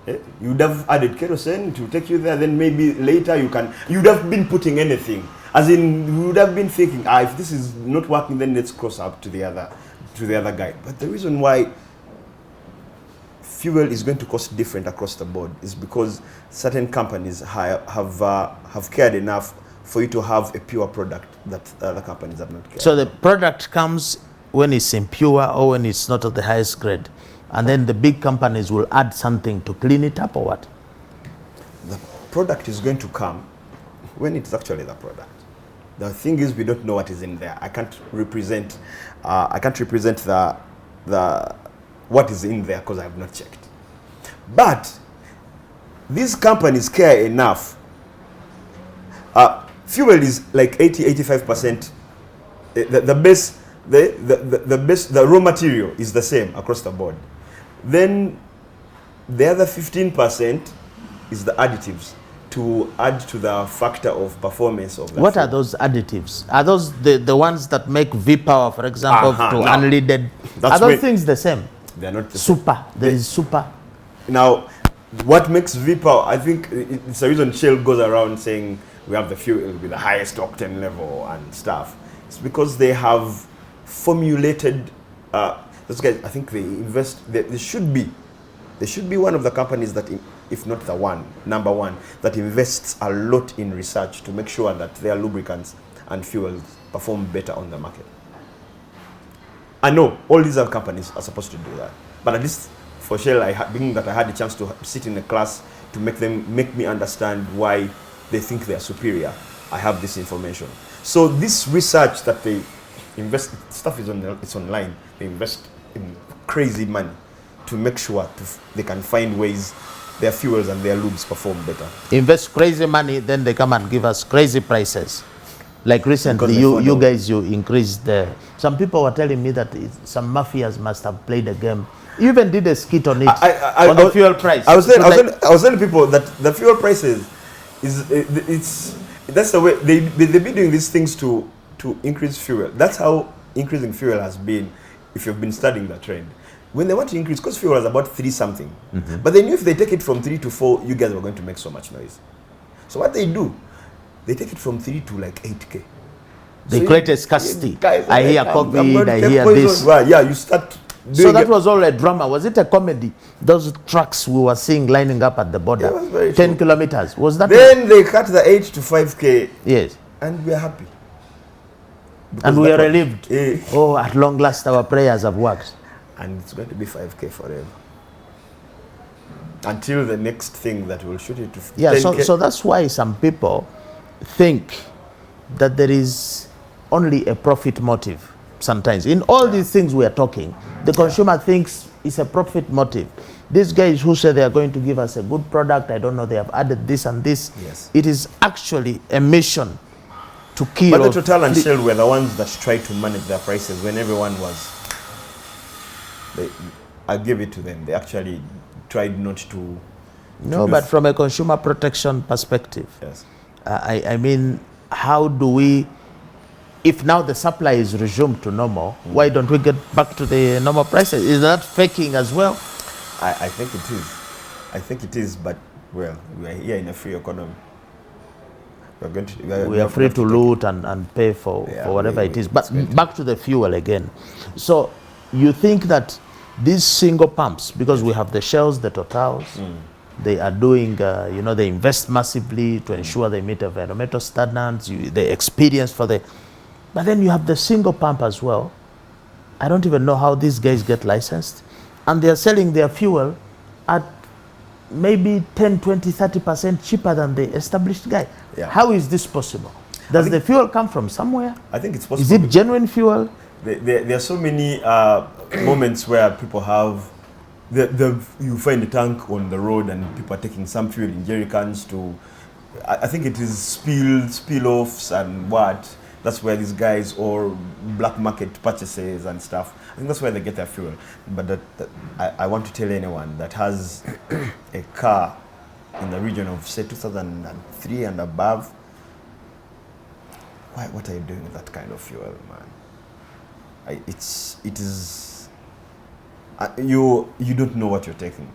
You would have added kerosene to take you there, then maybe later you would have been putting anything. As in, you would have been thinking, if this is not working, then let's cross up to the other to the other guy. But the reason why fuel is going to cost different across the board is because certain companies have cared enough for you to have a pure product that other companies have not cared. So the product comes when it's impure or when it's not of the highest grade, and then the big companies will add something to clean it up, or what? The product is going to come when it's actually the product. The thing is, we don't know what is in there. I can't represent the what is in there because I have not checked. But these companies care enough. Fuel is like 80-85%. The raw material is the same across the board. Then the other 15% is the additives to add to the factor of performance of the What fuel. are those additives? Are those the ones that make V-Power, for example, to unleaded? Are those things the same? They're not the same. Super. There is super. Now, what makes V-Power, I think it's the reason Shell goes around saying we have the fuel with the highest octane level and stuff. It's because they have formulated, those guys, I think they invest, they should be one of the companies that, if not the number one, that invests a lot in research to make sure that their lubricants and fuels perform better on the market. I know all these other companies are supposed to do that, but at least for Shell, being that I had the chance to sit in a class to make me understand why they think they are superior, I have this information. So this research that they invest, stuff is it's online. They invest in crazy money to make sure they can find ways their fuels and their lubes perform better. Invest crazy money, then they come and give us crazy prices. Like recently, you guys increased the. Some people were telling me that some mafias must have played a game. You even did a skit on it, on the fuel price. I was telling people that the fuel prices that's the way they've been doing these things to increase fuel. That's how increasing fuel has been. If you've been studying the trend, when they want to increase, because fuel was about 3 something, but they knew if they take it from 3 to 4, you guys were going to make so much noise. So what they do, they take it from 3 to like 8K. They create a scarcity. I hear COVID, I hear this. Well, yeah, you start. So that was all a drama. Was it a comedy? Those trucks we were seeing lining up at the border, 10 kilometers. Was that? Then they cut the 8 to 5K. Yes. And we are happy. And we are relieved. Oh, at long last, our prayers have worked. And it's going to be 5K forever. Until the next thing that will shoot it to 10K. Yeah, so that's why some people think that there is only a profit motive. Sometimes in all these things we are talking, the consumer thinks it's a profit motive. These guys who say they are going to give us a good product, I don't know, they have added this and this. Yes. It is actually a mission to kill. But the Total and Shell were the ones that tried to manage their prices when everyone was. I give it to them. They actually tried not to. No, but from a consumer protection perspective, yes. I mean, how do we? If now the supply is resumed to normal, why don't we get back to the normal prices? Is that faking as well? I think it is. I think it is, but well, we are here in a free economy. We are free to loot and pay for whatever it is. But back to the fuel again. So you think that these single pumps, because we have the Shells, the Totals, they are doing, they invest massively to ensure they meet environmental standards, the experience for the. But then you have the single pump as well. I don't even know how these guys get licensed. And they're selling their fuel at maybe 10, 20, 30% cheaper than the established guy. Yeah. How is this possible? Does the fuel come from somewhere? I think it's possible. Is it genuine fuel? There are so many moments where people have, you find a tank on the road and people are taking some fuel in jerry cans to, I think it is spill-offs and what. That's where these guys, or black market purchases and stuff, I think that's where they get their fuel. But I want to tell anyone that has a car in the region of, say, 2003 and above, what are you doing with that kind of fuel, man? You don't know what you're taking.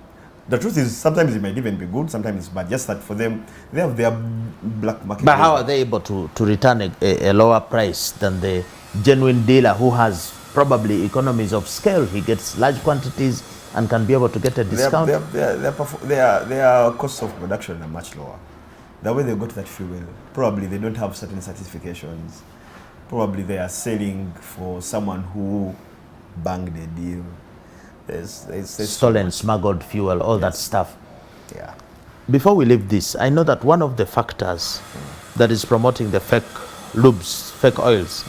The truth is, sometimes it might even be good, sometimes it's bad. Just that for them, they have their black market. But how are they able to return a lower price than the genuine dealer who has probably economies of scale. He gets large quantities and can be able to get a discount. Their costs of production are much lower. The way they got that fuel, probably they don't have certain certifications. Probably they are selling for someone who banged a deal. There's Stolen, smuggled fuel, all that stuff. Yeah. Before we leave this, I know that one of the factors that is promoting the fake lubes, fake oils,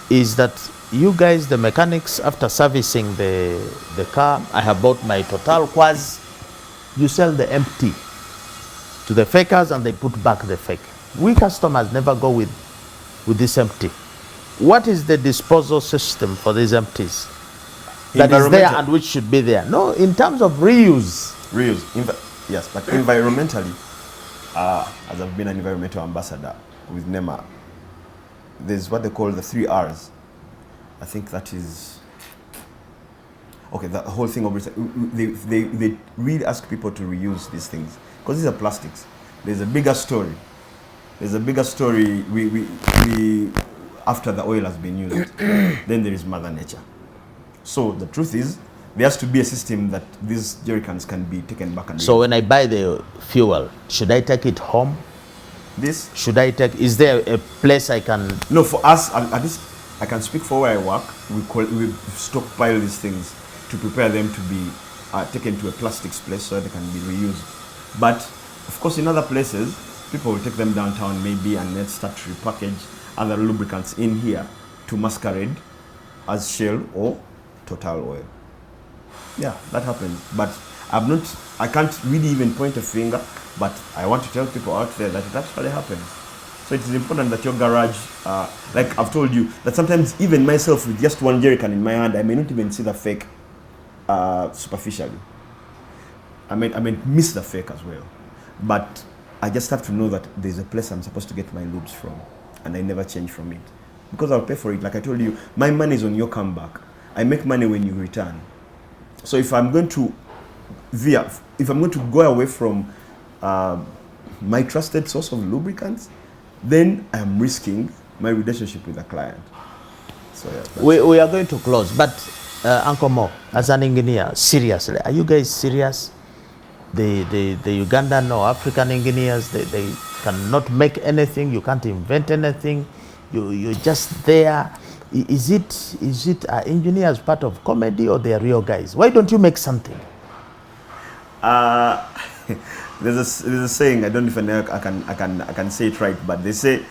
is that you guys, the mechanics, after servicing the car, I have bought my Total Quaz, you sell the empty to the fakers and they put back the fake. We customers never go with this empty. What is the disposal system for these empties that is there and which should be there? No, in terms of reuse. Yes, but environmentally, as I've been an environmental ambassador with NEMA, there's what they call the 3 R's. I think that is okay. The whole thing of they really ask people to reuse these things because these are plastics. There's a bigger story. There's a bigger story. We after the oil has been used, then there is Mother Nature. So the truth is, there has to be a system that these jerrycans can be taken back and so when I buy the fuel, should I take it home? Should I take? Is there a place I can? No, for us, at least I can speak for where I work. We stockpile these things to prepare them to be taken to a plastics place so that they can be reused. But of course, in other places, people will take them downtown maybe and then start to repackage other lubricants in here to masquerade as Shell or Total oil. Yeah, that happens. But I can't really even point a finger, but I want to tell people out there that it actually happens. So it is important that your garage, like I've told you, that sometimes even myself with just one jerrycan in my hand, I may not even see the fake superficially. I may miss the fake as well. But I just have to know that there's a place I'm supposed to get my lubes from, and I never change from it. Because I'll pay for it. Like I told you, my money is on your comeback. I make money when you return. So if I'm going to go away from my trusted source of lubricants, then I'm risking my relationship with the client. So yeah, we are going to close, but Uncle Mo, as an engineer, seriously, are you guys serious? The Ugandan or African engineers, they cannot make anything. You can't invent anything. You're just there. Is it engineers part of comedy or they are real guys? Why don't you make something? There's a saying, I don't know if I can say it right, but they say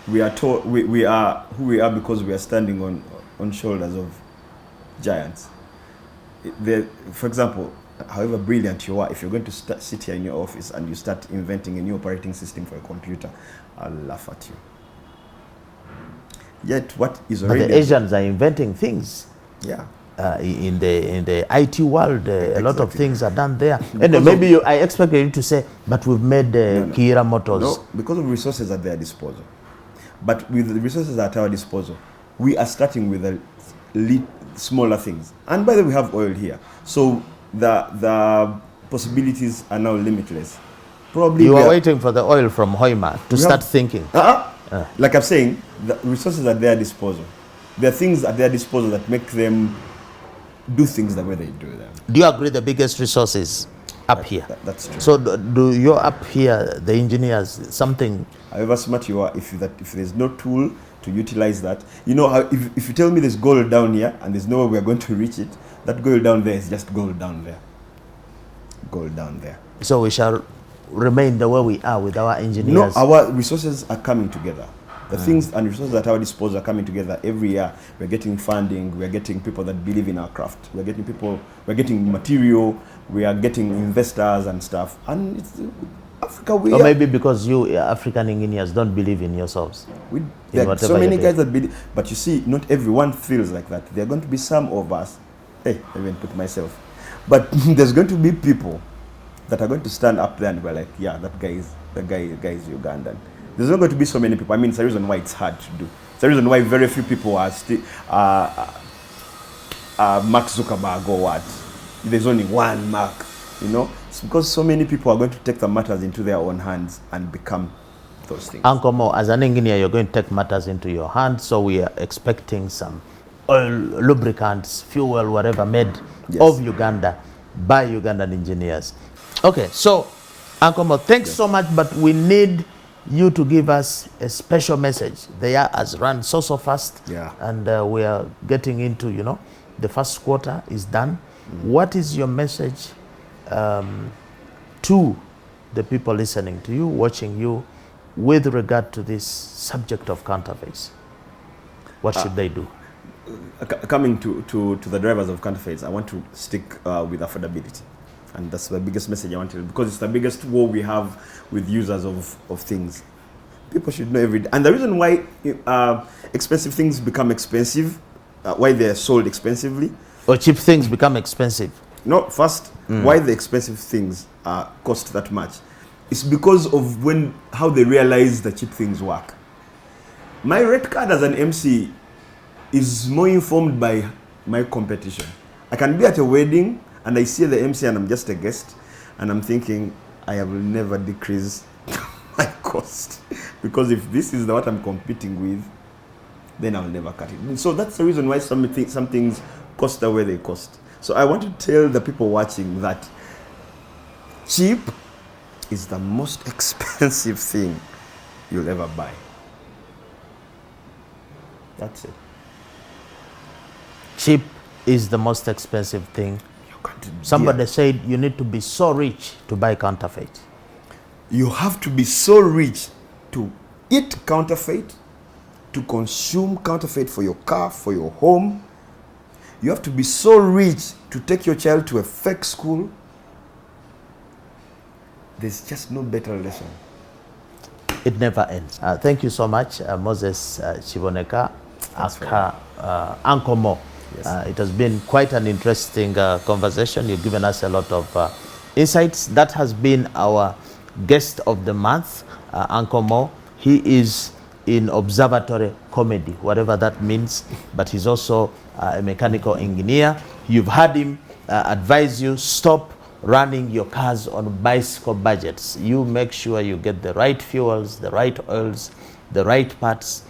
we are who we are because we are standing on shoulders of giants. For example, however brilliant you are, if you're going to sit here in your office and you start inventing a new operating system for a computer, I'll laugh at you. Yet what is already... But the Asians are inventing things. Yeah. In the IT world, a lot of things are done there. And maybe I expected you to say, but we've made Kira Motors. No, because of resources at their disposal. But with the resources at our disposal, we are starting with the smaller things. And by the way, we have oil here. So the possibilities are now limitless. Probably you are waiting for the oil from Hoima to start thinking. Like I'm saying, the resources at their disposal. There are things at their disposal that make them do things the way they do them. Do you agree the biggest resources up here? That's true. So do you up here, the engineers, something? However smart you are, if there's no tool to utilize that, you know, if you tell me there's gold down here and there's no way we're going to reach it, that gold down there is just gold down there. Gold down there. So we shall remain the way we are with our engineers? No, our resources are coming together. The things and resources at our disposal are coming together every year. We're getting funding, we're getting people that believe in our craft, we're getting material, we are getting investors and stuff. And it's Africa, or maybe because you African engineers don't believe in yourselves. There are so many guys that believe, but you see, not everyone feels like that. There are going to be some of us, I even put myself, but there's going to be people that are going to stand up there and be like, yeah, that guy is Ugandan. There's not going to be so many people. I mean, it's the reason why it's hard to do. It's the reason why very few people are still Mark Zuckerberg or what. There's only one Mark, you know. It's because so many people are going to take the matters into their own hands and become those things. Uncle Mo, as an engineer, you're going to take matters into your hands, so we are expecting some oil, lubricants, fuel, whatever, made Yes. of Uganda by Ugandan engineers. Okay, so Uncle Mo, thanks so much, but we need you to give us a special message. The year has run so fast, Yeah. and we are getting into, the first quarter is done. What is your message to the people listening to you, watching you, with regard to this subject of counterfeits? What should they do? Coming to the drivers of counterfeits, I want to stick with affordability. And that's the biggest message I want to, because it's the biggest war we have with users of things. People should know every day. And the reason why expensive things become expensive, why they're sold expensively. Or cheap things become expensive. No, first, why the expensive things cost that much. It's because of how they realize the cheap things work. My red card as an MC is more informed by my competition. I can be at a wedding and I see the MC and I'm just a guest and I'm thinking, I will never decrease my cost, because if this is what I'm competing with, then I'll never cut it. So that's the reason why some things cost the way they cost. So I want to tell the people watching that cheap is the most expensive thing you'll ever buy. That's it. Cheap is the most expensive thing. Somebody said you need to be so rich to buy counterfeit. You have to be so rich to eat counterfeit, to consume counterfeit for your car, for your home. You have to be so rich to take your child to a fake school. There's just no better lesson. It never ends. Thank you so much, Moses Kiboneka, Uncle Mo. Yes. It has been quite an interesting conversation. You've given us a lot of insights. That has been our guest of the month, Uncle Mo. He is in observatory comedy, whatever that means, but he's also a mechanical engineer. You've had him advise you, stop running your cars on bicycle budgets. You make sure you get the right fuels, the right oils, the right parts,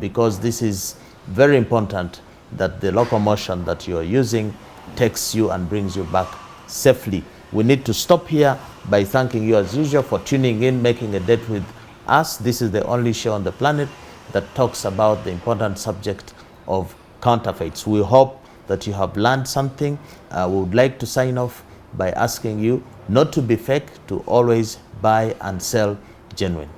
because this is very important that the locomotion that you are using takes you and brings you back safely. We need to stop here by thanking you as usual for tuning in, making a date with us. This is the only show on the planet that talks about the important subject of counterfeits. We hope that you have learned something. We would like to sign off by asking you not to be fake, to always buy and sell genuine.